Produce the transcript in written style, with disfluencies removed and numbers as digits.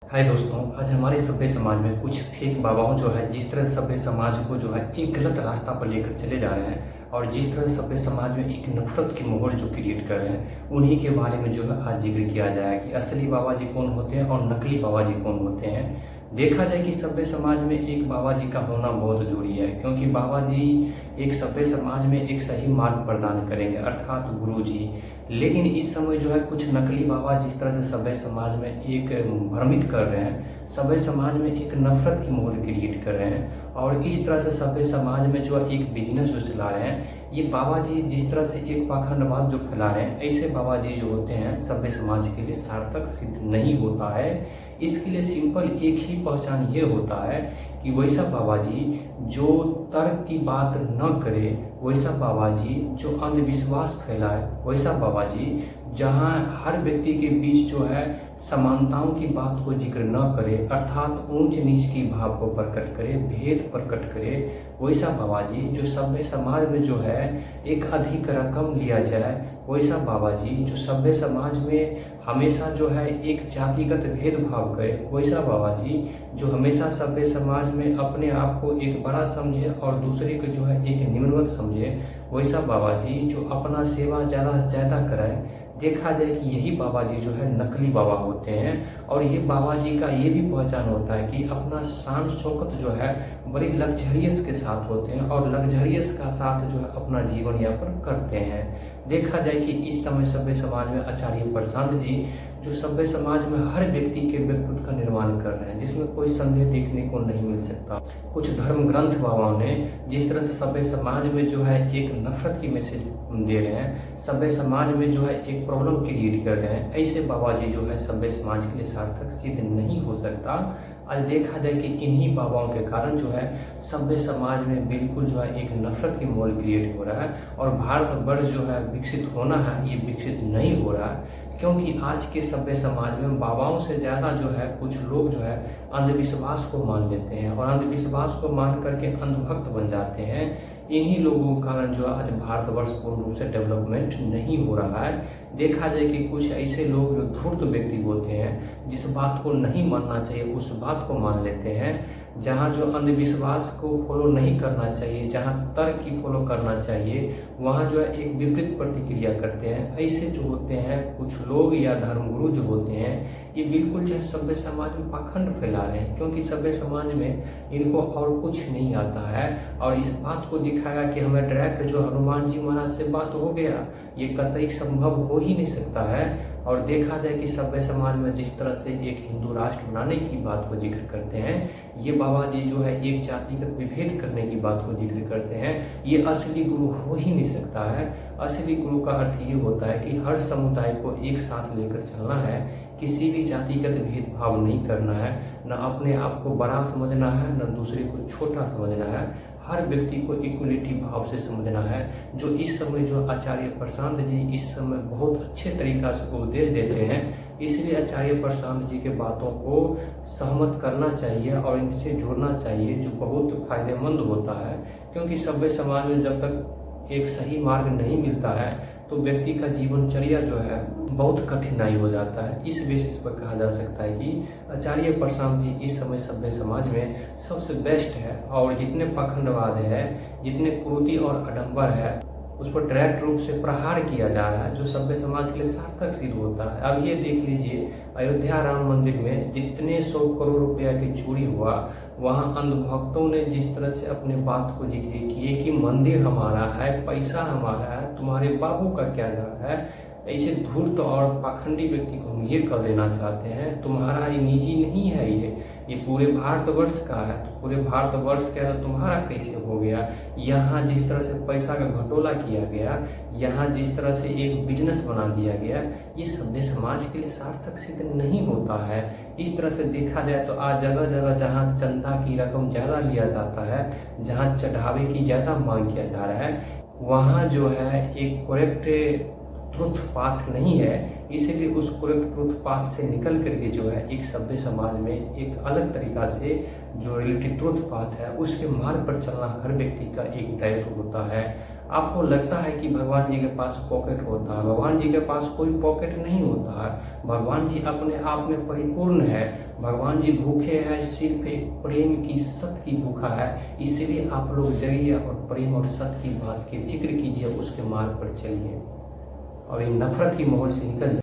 हाय दोस्तों, आज हमारे सभ्य समाज में कुछ फेक बाबाओं जो है जिस तरह सभ्य समाज को जो है एक गलत रास्ता पर लेकर चले जा रहे हैं और जिस तरह सभ्य समाज में एक नफरत की माहौल जो क्रिएट कर रहे हैं, उन्हीं के बारे में जो है आज जिक्र किया जाए कि असली बाबा जी कौन होते हैं और नकली बाबा जी कौन होते हैं। देखा जाए कि सभ्य समाज में एक बाबा जी का होना बहुत जरूरी है, क्योंकि बाबा जी एक सभ्य समाज में एक सही मार्ग प्रदान करेंगे, अर्थात गुरु जी। लेकिन इस समय जो है कुछ नकली बाबा जिस तरह से सभ्य समाज में एक भ्रमित कर रहे हैं, सभ्य समाज में एक नफरत की माहौल क्रिएट कर रहे हैं और इस तरह से सभ्य समाज में जो एक बिजनेस जो चला रहे हैं, ये बाबा जी जिस तरह से एक पाखंडवाद जो फैला रहे हैं, ऐसे बाबा जी जो होते हैं सभ्य समाज के लिए सार्थक सिद्ध नहीं होता है। इसके लिए सिंपल एक ही पहचान ये होता है कि वैसा बाबा जी जो तर्क की बात न करे, वैसा बाबा जी जो अंधविश्वास फैलाए, वैसा बाबा जी जहाँ हर व्यक्ति के बीच जो है समानताओं की बात को जिक्र न करे, अर्थात ऊंच नीच की भाव को प्रकट करे, भेद प्रकट करे, वैसा बाबा जी जो सभ्य समाज में जो है एक अधिक रकम लिया जाए, वैसा बाबा जी जो सभ्य समाज में हमेशा जो है एक जातिगत भेदभाव करे, वैसा बाबा जी जो हमेशा सभ्य समाज में अपने आप को एक बड़ा समझे और दूसरे को जो है एक निम्नवत समझे, वैसा बाबा जी जो अपना सेवा ज़्यादा से ज़्यादा कराए। देखा जाए कि यही बाबा जी जो है नकली बाबा होते हैं और ये बाबा जी का ये भी पहचान होता है कि अपना शान शौकत जो है बड़ी लग्जरियस के साथ होते हैं और लग्जरियस का साथ जो है अपना जीवन यापन करते हैं। देखा जाए कि इस समय सभ्य समाज में आचार्य प्रशांत जी जो सभ्य समाज में हर व्यक्ति के व्यक्तित्व का निर्माण कर रहे हैं, जिसमें कोई संदेह देखने को नहीं मिल सकता। कुछ धर्म ग्रंथ बाबाओं ने जिस तरह से सभ्य समाज में जो है एक नफरत की मैसेज दे रहे हैं, सभ्य समाज में जो है एक प्रॉब्लम क्रिएट कर रहे हैं, ऐसे बाबा जी जो है सभ्य समाज के लिए सार्थक सिद्ध नहीं हो सकता। आज देखा जाए कि इन्हीं बाबाओं के कारण जो है सभ्य समाज में बिल्कुल जो है एक नफरत की माहौल क्रिएट हो रहा है और भारतवर्ष जो है विकसित होना है, ये विकसित नहीं हो रहा है, क्योंकि आज के सभ्य समाज में बाबाओं से ज़्यादा जो है कुछ लोग जो है अंधविश्वास को मान लेते हैं और अंधविश्वास को मान करके अंधभक्त बन जाते हैं। इन्हीं लोगों के कारण जो आज भारतवर्ष पूर्ण रूप से डेवलपमेंट नहीं हो रहा है। देखा जाए कि कुछ ऐसे लोग जो धूर्त व्यक्ति होते हैं, जिस बात को नहीं मानना चाहिए उस बात को मान लेते हैं, जहाँ जो अंधविश्वास को फॉलो नहीं करना चाहिए, जहाँ तर्क की फॉलो करना चाहिए, वहाँ जो है एक विपरीत प्रतिक्रिया करते हैं। ऐसे जो होते हैं कुछ लोग या धर्मगुरु जो होते हैं, ये बिल्कुल जो है सभ्य समाज में पाखंड फैला रहे हैं, क्योंकि सभ्य समाज में इनको और कुछ नहीं आता है और इस बात को दिखाया कि हमें डायरेक्ट जो हनुमान जी महाराज से बात हो गया, ये कतई संभव हो ही नहीं सकता है। और देखा जाए कि सभ्य समाज में जिस तरह से एक हिंदू राष्ट्र बनाने की बात को जिक्र करते हैं, ये बाबा जी जो है एक जातिगत विभेद करने की बात को जिक्र करते हैं, ये असली गुरु हो ही नहीं सकता है। असली गुरु का अर्थ ये होता है कि हर समुदाय को एक साथ लेकर चलना है, किसी भी जातिगत भेदभाव नहीं करना है, न अपने आप को बड़ा समझना है न दूसरे को छोटा समझना है, हर व्यक्ति को इक्वलिटी भाव से समझना है, जो इस समय जो आचार्य प्रशांत जी इस समय बहुत अच्छे तरीका से उपदेश देते हैं। इसलिए आचार्य प्रशांत जी के बातों को सहमत करना चाहिए और इनसे जुड़ना चाहिए, जो बहुत फायदेमंद होता है, क्योंकि सभ्य समाज में जब तक एक सही मार्ग नहीं मिलता है तो व्यक्ति का जीवनचर्या जो है बहुत कठिनाई हो जाता है। इस बेसिस पर कहा जा सकता है कि आचार्य प्रशांत जी इस समय सभ्य समाज में सबसे बेस्ट है और जितने पाखंडवाद है, जितने कुरीति और आडंबर है, उस पर डायरेक्ट रूप से प्रहार किया जा रहा है, जो सभ्य समाज के लिए सार्थक सिद्ध होता है। अब ये देख लीजिए, अयोध्या राम मंदिर में जितने 100 करोड़ रुपया की चोरी हुआ, वहाँ अंधभक्तों ने जिस तरह से अपने बात को जिक्र किए कि मंदिर हमारा है, पैसा हमारा है, तुम्हारे बाबू का क्या जा रहा है, ऐसे धूर्त और पाखंडी व्यक्ति को हम ये कह देना चाहते हैं, तुम्हारा ये निजी नहीं है, ये पूरे भारतवर्ष का है। तो पूरे भारतवर्ष का है तो तुम्हारा कैसे हो गया? यहाँ जिस तरह से पैसा का घटोला किया गया, यहाँ जिस तरह से एक बिजनेस बना दिया गया, ये सभ्य समाज के लिए सार्थक सिद्ध नहीं होता है। इस तरह से देखा जाए तो आज जगह जगह जहाँ चंदा की रकम ज़्यादा लिया जाता है, जहाँ चढ़ावे की ज़्यादा मांग किया जा रहा है, वहाँ जो है एक करेक्ट ट्रुथ पाथ नहीं है। इसीलिए उस करेक्ट ट्रुथ पाथ से निकल करके जो है एक सभ्य समाज में एक अलग तरीका से जो रिलेटिव ट्रुथ पाथ है उसके मार्ग पर चलना हर व्यक्ति का एक दायित्व होता है। आपको लगता है कि भगवान जी के पास पॉकेट होता है, भगवान जी के पास कोई पॉकेट नहीं होता है। भगवान जी अपने आप में परिपूर्ण है। भगवान जी भूखे हैं, सिर्फ एक प्रेम की, सत्य की भूखा है। इसलिए आप लोग जाइए और प्रेम और सत्य की बात के जिक्र कीजिए, उसके मार्ग पर चलिए और इन नफरत की मोहर से निकल जाइए।